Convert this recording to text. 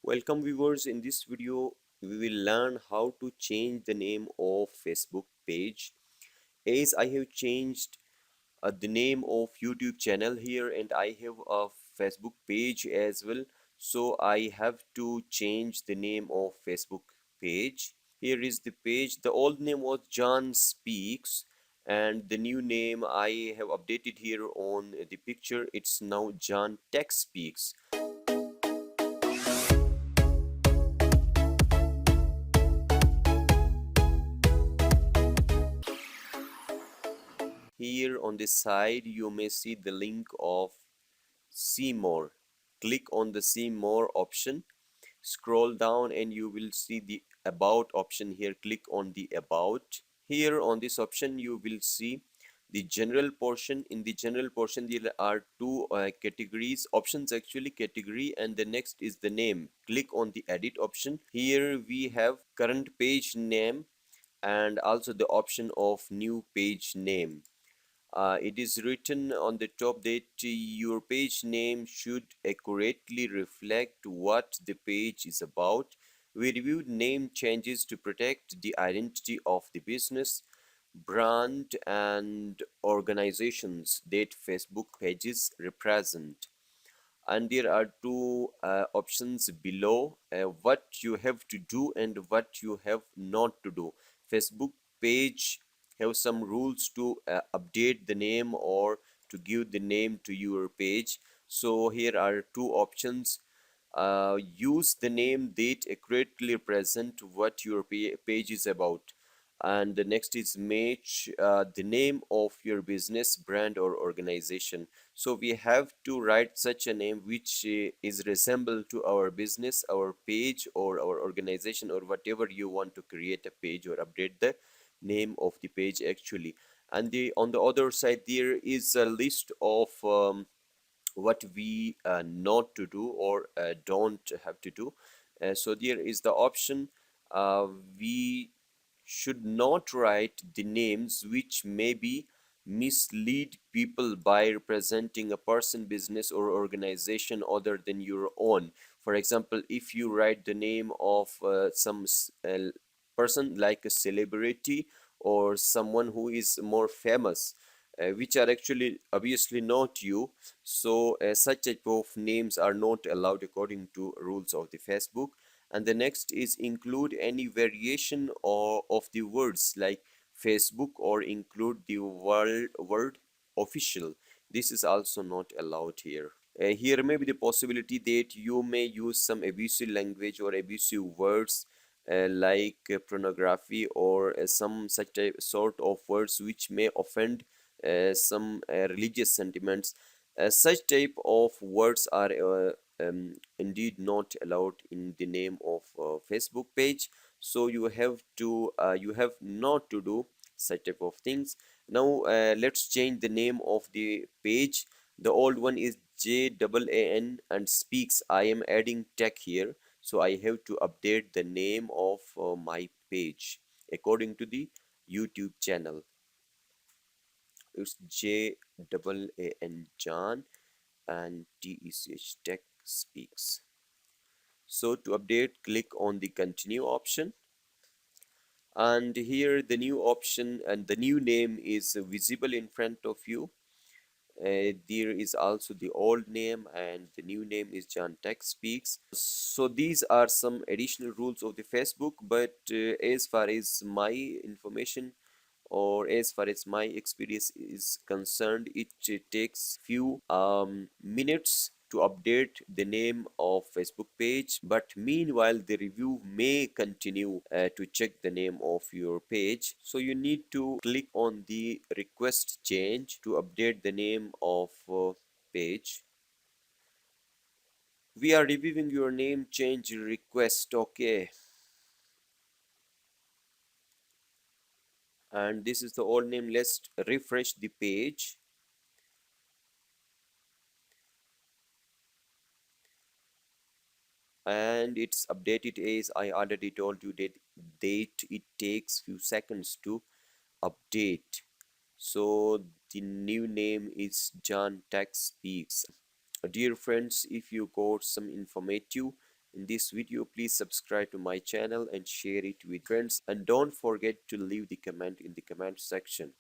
Welcome viewers. In this video we will learn how to change the name of Facebook page. As I have changed the name of YouTube channel here, and I have a Facebook page as well, so I have to change the name of Facebook page. Here is the page. The old name was John Speaks, and the new name I have updated here on the picture. It's now John Tech Speaks. Here on the side you may see the link of see more. Click on the see more option, scroll down and you will see the about option here. Click on the about. Here on this option you will see the general portion. In the general portion there are two categories options, actually category, and the next is the name. Click on the edit option. Here we have current page name and also the option of new page name. It is written on the top that your page name should accurately reflect what the page is about. We reviewed name changes to protect the identity of the business, brand, and organizations that Facebook pages represent. And there are two options below, what you have to do and what you have not to do. Facebook page have some rules to update the name or to give the name to your page. So here are two options. Use the name that accurately represent what your page is about, and the next is match the name of your business, brand, or organization. So we have to write such a name which is resemble to our business, our page, or our organization, or whatever you want to create a page or update the name of the page actually. And on the other side there is a list of what we not to do or don't have to do. So there is the option we should not write the names which may be mislead people by representing a person, business, or organization other than your own. For example, if you write the name of some person like a celebrity or someone who is more famous, which are actually obviously not you, so such type of names are not allowed according to rules of the Facebook. And the next is include any variation or of the words like Facebook, or include the word official. This is also not allowed here. Here may be the possibility that you may use some abusive language or abusive words like pornography or some such type sort of words which may offend some religious sentiments. Such type of words are indeed not allowed in the name of Facebook page. So you have not to do such type of things. Now let's change the name of the page. The old one is JAAN and Speaks. I am adding tech here, so I have to update the name of my page according to the YouTube channel. It's JAAN John and TECH Tech Speaks. So to update, click on the continue option, and here the new option and the new name is visible in front of you. There is also the old name and the new name is John Tech Speaks. So these are some additional rules of the Facebook, but as far as my information or as far as my experience is concerned, it takes few minutes to update the name of Facebook page. But meanwhile the review may continue to check the name of your page. So you need to click on the request change to update the name of page. We are reviewing your name change request. Okay, and this is the old name. Let's refresh the page. And it's updated. As I already told you that it takes few seconds to update. So the new name is John Tech Speaks. Dear friends, if you got some informative in this video. Please subscribe to my channel and share it with friends, and don't forget to leave the comment in the comment section.